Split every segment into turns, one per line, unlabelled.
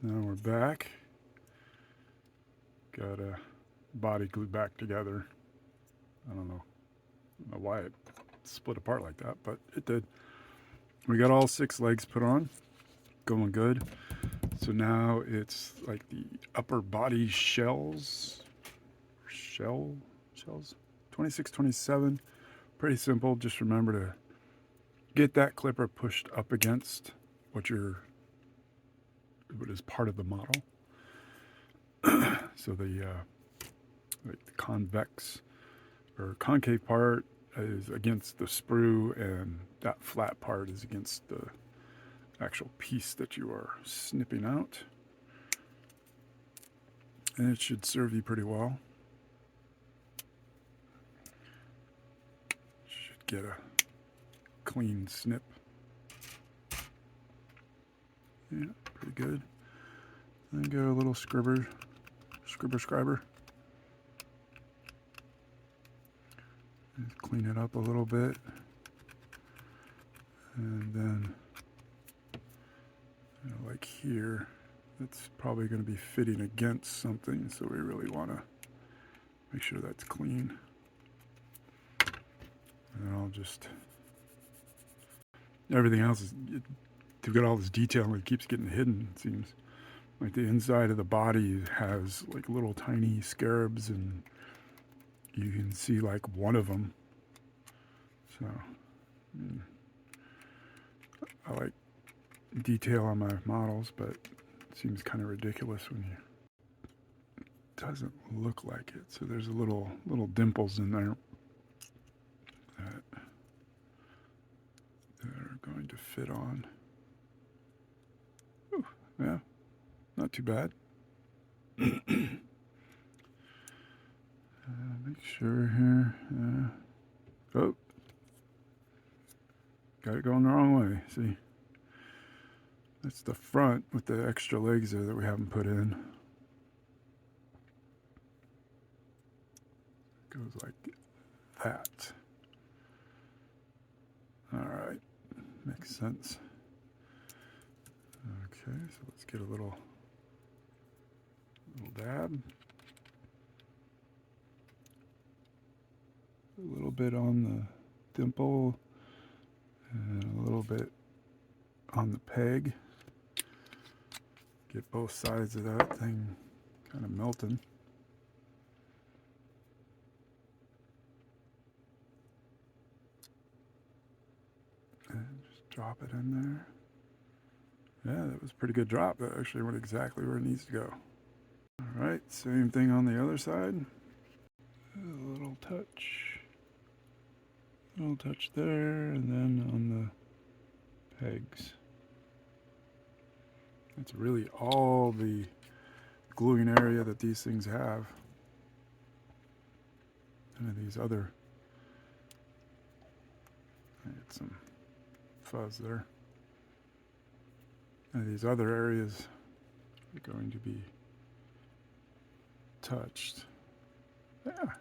Now we're back. Got a body glued back together. I don't know why it split apart like that, but it did. We got all 6 legs put on, going good. So now it's like the upper body shells, 26, 27. Pretty simple. Just remember to get that clipper pushed up against what is part of the model. So the convex or concave part is against the sprue, and that flat part is against the actual piece that you are snipping out. And it should serve you pretty well. Should get a clean snip. Yeah, pretty good. Then go a little scriber. Just clean it up a little bit. And then, like here, it's probably going to be fitting against something, so we really want to make sure that's clean. And I'll just, everything else is, they've got all this detail and it keeps getting hidden, it seems. Like the inside of the body has like little tiny scarabs, and you can see like one of them. So, I like detail on my models, but it seems kind of ridiculous when it doesn't look like it. So there's a little dimples in there that are going to fit on. Ooh, yeah, not too bad. Make sure here. Oh, got it going the wrong way. See, that's the front with the extra legs there that we haven't put in. Goes like that. All right, makes sense. Okay, so let's get a little dab. A little bit on the dimple and a little bit on the peg. Get both sides of that thing kind of melting. And just drop it in there. Yeah, that was a pretty good drop. That actually went exactly where it needs to go. All right, same thing on the other side. A little touch there, and then on the pegs. It's really all the gluing area that these things have. And these other, I get some fuzz there. And these other areas are going to be touched. Yeah,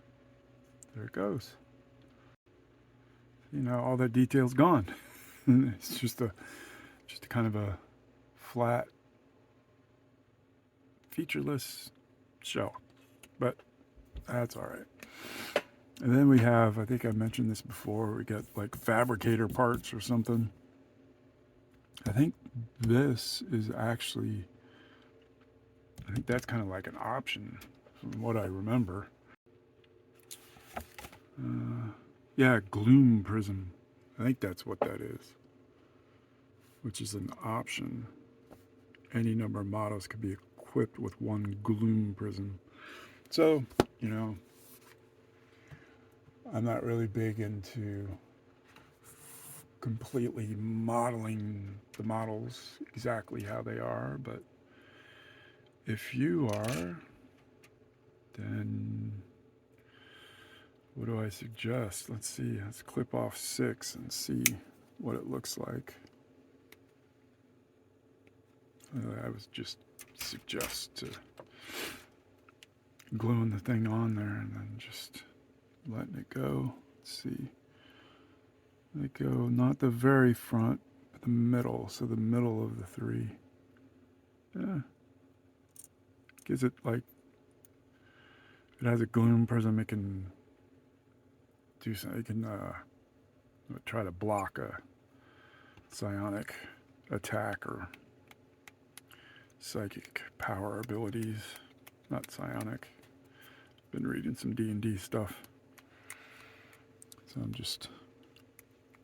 there it goes. You know, all that detail's gone. It's just a kind of a flat, featureless shell, but that's all right. And then we have, I think I mentioned this before, we got like fabricator parts or something. I think this is actually, I think that's kind of like an option from what I remember. Yeah, gloom prism. I think that's what that is, which is an option. Any number of models could be equipped with one gloom prism. So, you know, I'm not really big into completely modeling the models exactly how they are, but if you are, then what do I suggest? Let's see, let's clip off 6 and see what it looks like. I would just suggest to gluing the thing on there and then just letting it go. Let's see. Let it go, not the very front, but the middle. So the middle of the 3. Yeah, Gives it like, it has a gloom prism, it can do something, it can try to block a psionic attack or psychic power abilities. Not psionic. Been reading some D&D stuff. So I'm just,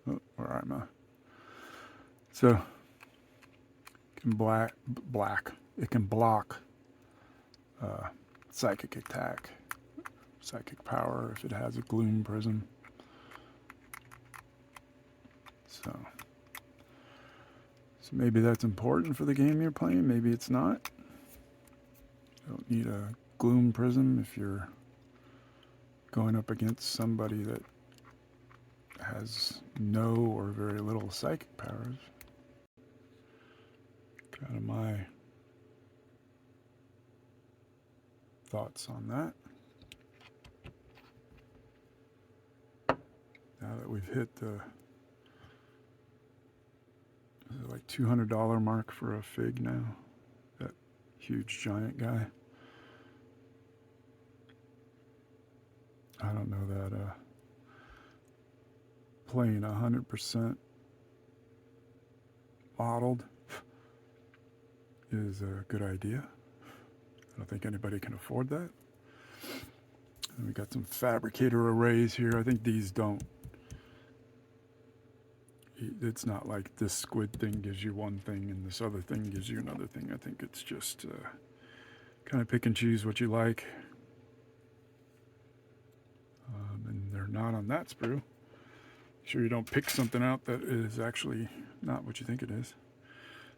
oh, where am I? So, it can it can block psychic attack, psychic power if it has a gloom prism. So maybe that's important for the game you're playing, maybe it's not. You don't need a gloom prism if you're going up against somebody that has no or very little psychic powers. Kind of my thoughts on that. Now that we've hit the like $200 mark for a fig now, that huge giant guy. I don't know that playing 100% modeled is a good idea. I don't think anybody can afford that. And we got some fabricator arrays here. I think these don't, it's not like this squid thing gives you one thing and this other thing gives you another thing. I think it's just kind of pick and choose what you like. And they're not on that sprue. Sure you don't pick something out that is actually not what you think it is.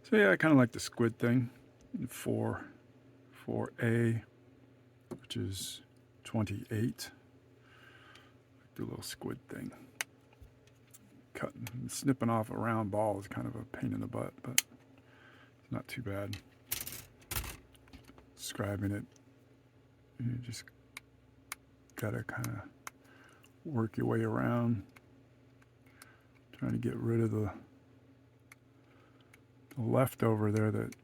So yeah, I kind of like the squid thing. 4A, which is 28. The little squid thing. Cutting and snipping off a round ball is kind of a pain in the butt, but it's not too bad. Describing it, you just gotta kind of work your way around, trying to get rid of the leftover there that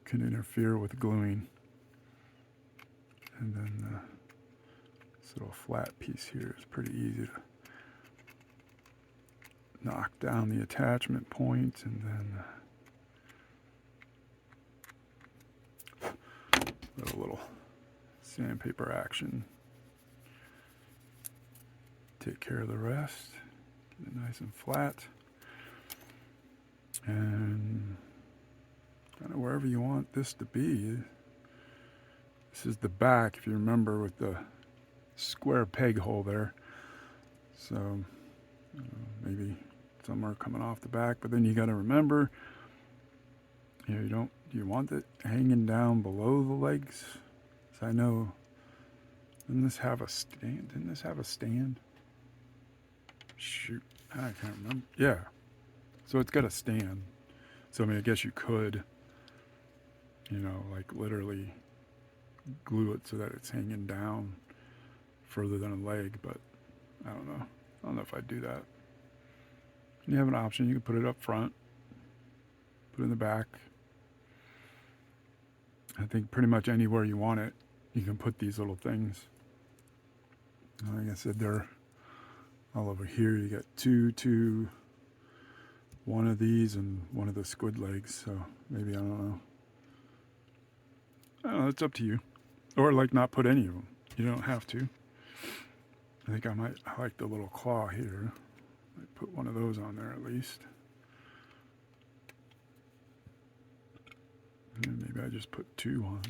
can interfere with gluing. And then this little flat piece here is pretty easy to knock down the attachment point, and then a little sandpaper action. Take care of the rest. Get it nice and flat. And kind of wherever you want this to be. This is the back, if you remember, with the square peg hole there. So maybe somewhere coming off the back, but then you got to remember, do you want it hanging down below the legs? So I know, didn't this have a stand? Shoot, I can't remember. Yeah, so it's got a stand. So I mean, I guess you could, like literally glue it so that it's hanging down further than a leg, but I don't know. I don't know if I'd do that. You have an option. You can put it up front, put it in the back. I think pretty much anywhere you want it, you can put these little things. Like I said, they're all over here. You got two, one of these and one of the squid legs. So maybe, I don't know, it's up to you. Or like not put any of them. You don't have to. I think I like the little claw here. I put one of those on there at least. And maybe I just put two on.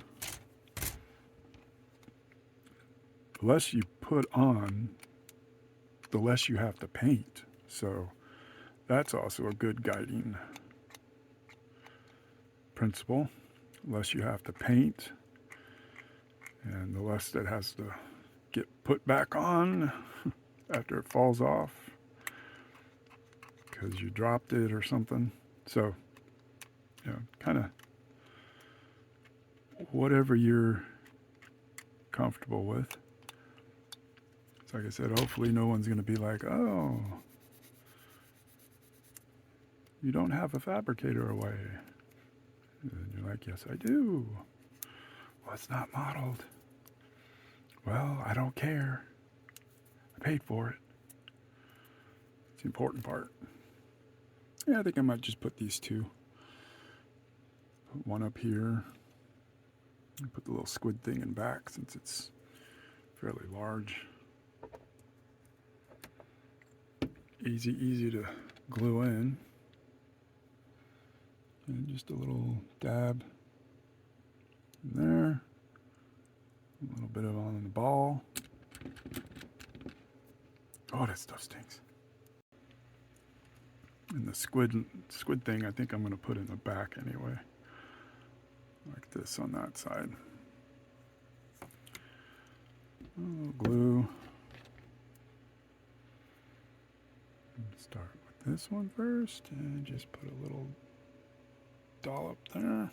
The less you put on, the less you have to paint. So that's also a good guiding principle. The less you have to paint, and the less that has to get put back on after it falls off because you dropped it or something. So, kind of whatever you're comfortable with. So like I said, hopefully no one's going to be like, oh, you don't have a fabricator away. And you're like, yes, I do. Well, it's not modeled. Well, I don't care. I paid for it. It's the important part. Yeah, I think I might just put these two. Put one up here. And put the little squid thing in back since it's fairly large. Easy to glue in. And just a little dab in there. A little bit of on the ball. Oh, that stuff stinks. And the squid thing, I think I'm going to put in the back anyway. Like this on that side. A little glue. Start with this one first and just put a little dollop there.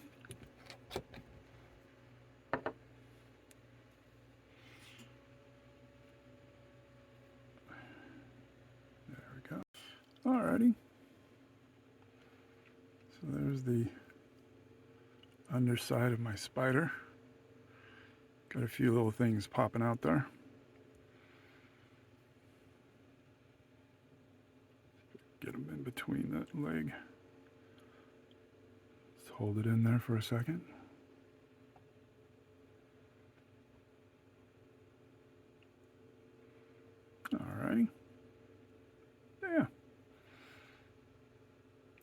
There we go. Alrighty. So there's the underside of my spider. Got a few little things popping out there. Get them in between that leg. Let's hold it in there for a second. Alrighty. Yeah.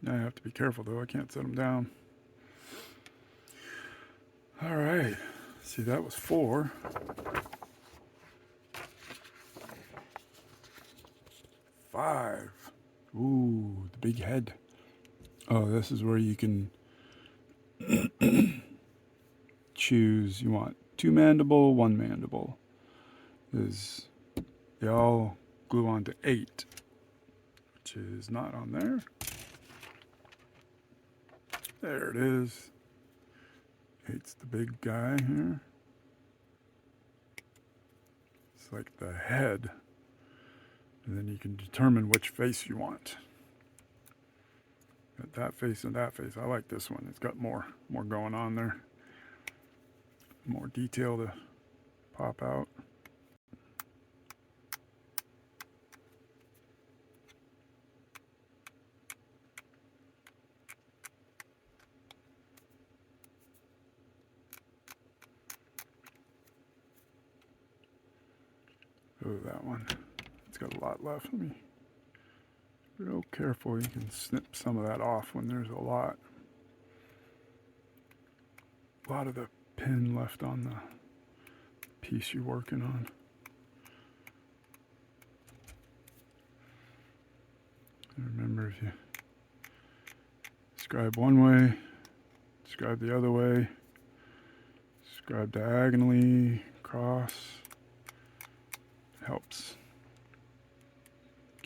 Now I have to be careful though, I can't set them down. Alright. See, that was 4. 5. Ooh, the big head. Oh, this is where you can choose. You want 2 mandible, 1 mandible. They all glue on to 8, which is not on there. There it is. 8's the big guy here. It's like the head. And then you can determine which face you want. Got that face and that face. I like this one. It's got more going on there. More detail to pop out. Oh, that one. It's got a lot left. Let me be real careful. You can snip some of that off when there's a lot. A lot of the pin left on the piece you're working on. And remember, if you scribe one way, scribe the other way, scribe diagonally, across, helps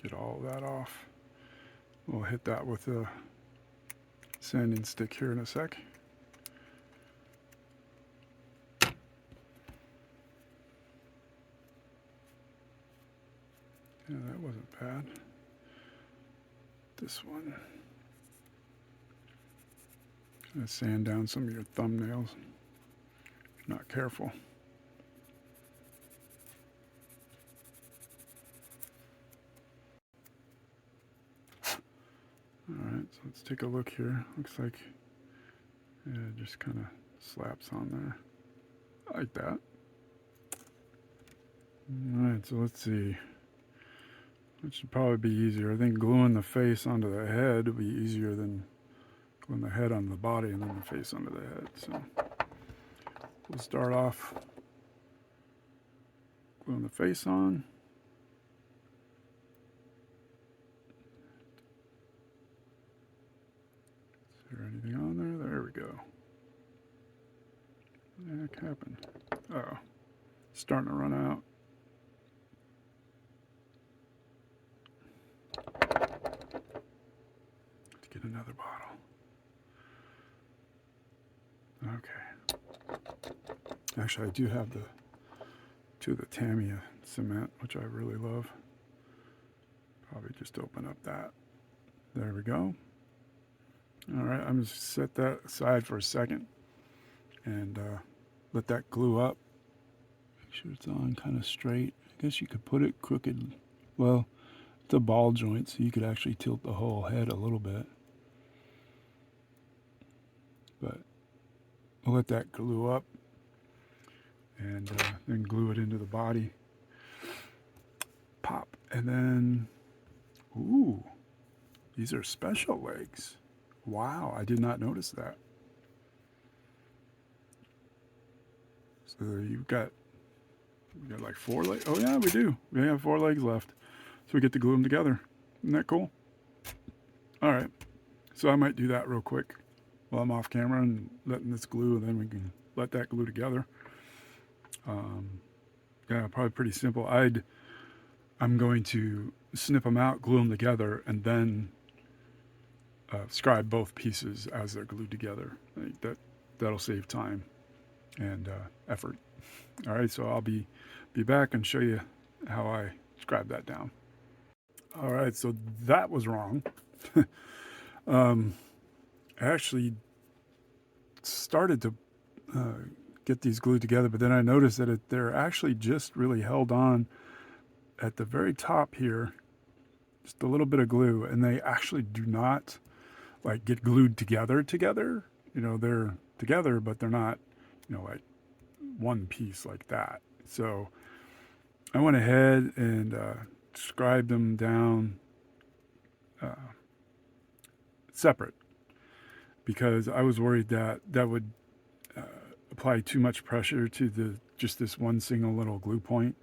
get all of that off. We'll hit that with a sanding stick here in a sec. Yeah, that wasn't bad. This one. Gonna sand down some of your thumbnails if you're not careful. Alright, so let's take a look here. Looks like it just kind of slaps on there. I like that. Alright, so let's see. It should probably be easier. I think gluing the face onto the head would be easier than gluing the head onto the body and then the face onto the head. So we'll start off gluing the face on. Is there anything on there? There we go. What the heck happened? Uh-oh. It's starting to run out. Let's get another bottle. Okay. Actually, I do have the 2 of the Tamiya cement, which I really love. Probably just open up that. There we go. All right, I'm going to set that aside for a second and let that glue up. Make sure it's on kind of straight. I guess you could put it crooked. Well, it's a ball joint, so you could actually tilt the whole head a little bit. But we'll let that glue up and then glue it into the body. Pop. And then, ooh, these are special legs. Wow, I did not notice that. So you've got, we got like 4 legs. Oh yeah, we do. We have 4 legs left. So we get to glue them together. Isn't that cool? All right. So I might do that real quick while I'm off camera and letting this glue, and then we can let that glue together. Yeah, probably pretty simple. I'm going to snip them out, glue them together, and then scribe both pieces as they're glued together. I think that'll save time and effort. All right, so I'll be back and show you how I scribe that down. All right, so that was wrong. I actually started to get these glued together, but then I noticed that they're actually just really held on at the very top here, just a little bit of glue, and they actually do not like get glued together. You know, they're together, but they're not, you know, like one piece like that. So I went ahead and scribed them down separate, because I was worried that would apply too much pressure to just this one single little glue point,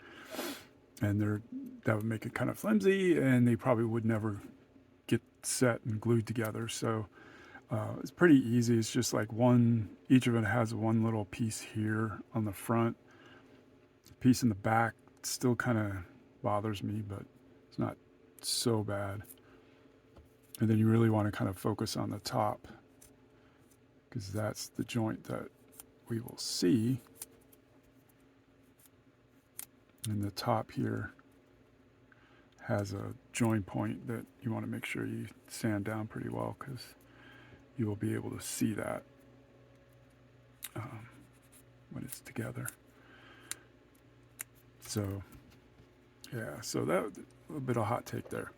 and that would make it kind of flimsy, and they probably would never get set and glued together. So it's pretty easy. It's just like each of it has one little piece here on the front, piece in the back. It still kind of bothers me, but it's not so bad. And then you really want to kind of focus on the top, because that's the joint that we will see. And the top here has a join point that you want to make sure you sand down pretty well, because you will be able to see that when it's together. So yeah, so that a little bit of hot take there.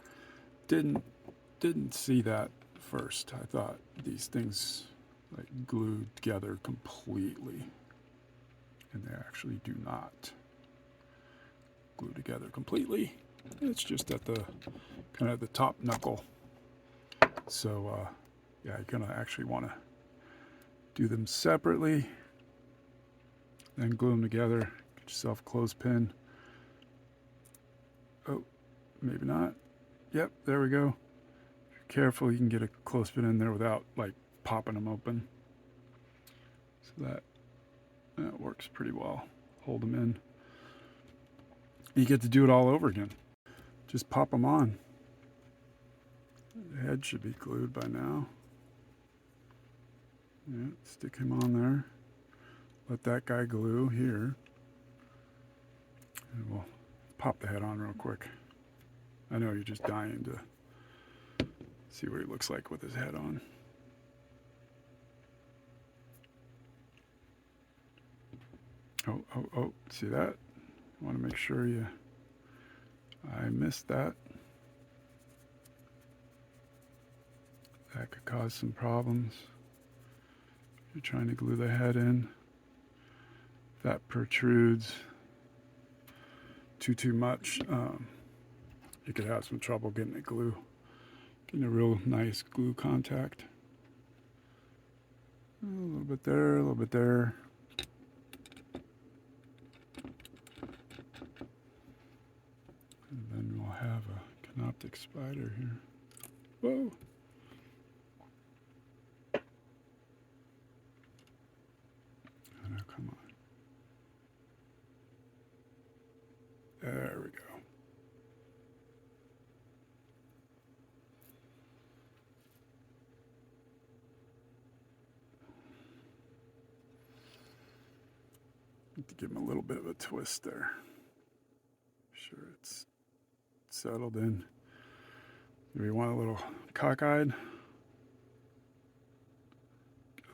Didn't see that first. I thought these things like glued together completely, and they actually do not glue together completely. It's just at the kind of the top knuckle. So yeah, you're gonna actually want to do them separately, then glue them together. Get yourself a clothespin. Oh, maybe not. Yep, there we go. If you're careful, you can get a clothespin in there without like popping them open. So that works pretty well. Hold them in. You get to do it all over again. Just pop them on. The head should be glued by now. Yeah, stick him on there. Let that guy glue here. And we'll pop the head on real quick. I know you're just dying to see what he looks like with his head on. Oh, see that? I want to make sure I missed that. That could cause some problems. You're trying to glue the head in. If that protrudes too much, you could have some trouble getting a real nice glue contact. A little bit there, a little bit there. And then we'll have a Canoptek Spyder here. Whoa! Oh, no, come on. There we go. Need to give him a little bit of a twist there. Sure it's settled in. Do we want a little cockeyed? A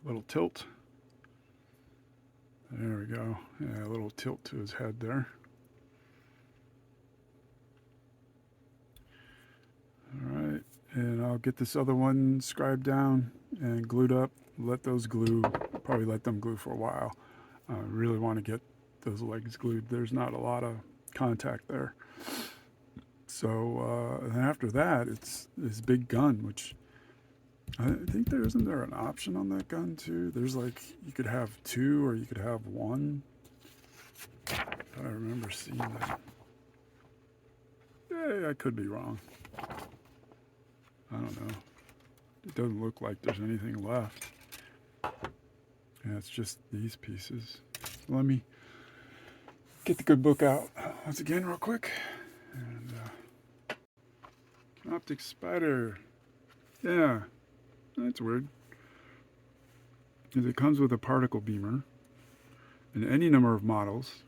little tilt. There we go. Yeah, a little tilt to his head there. All right, and I'll get this other one scribed down and glued up. Let those glue, probably let them glue for a while. I really want to get those legs glued. There's not a lot of contact there. So and after that, it's this big gun, which I think isn't there an option on that gun too? There's like, you could have two or you could have one. I remember seeing that. Yeah, I could be wrong. I don't know. It doesn't look like there's anything left. Yeah, it's just these pieces. Let me get the good book out once again real quick. And Canoptek Spyder. Yeah, that's weird. It comes with a particle beamer, and any number of models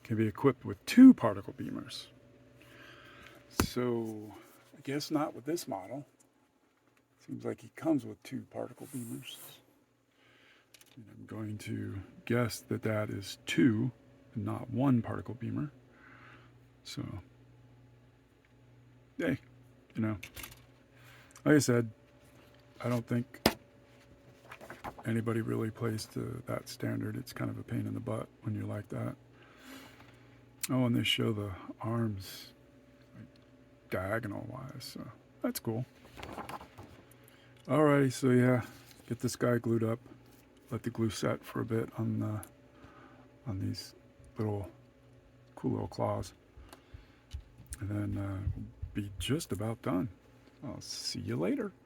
can be equipped with 2 particle beamers. So I guess not with this model. Seems like he comes with 2 particle beamers. And I'm going to guess that that is 2 and not 1 particle beamer. So, hey, you know, like I said, I don't think anybody really plays to that standard. It's kind of a pain in the butt when you're like that. Oh, and they show the arms like diagonal wise, so that's cool. Alrighty, so yeah, get this guy glued up. Let the glue set for a bit on these little cool little claws, and then we'll be just about done. I'll see you later.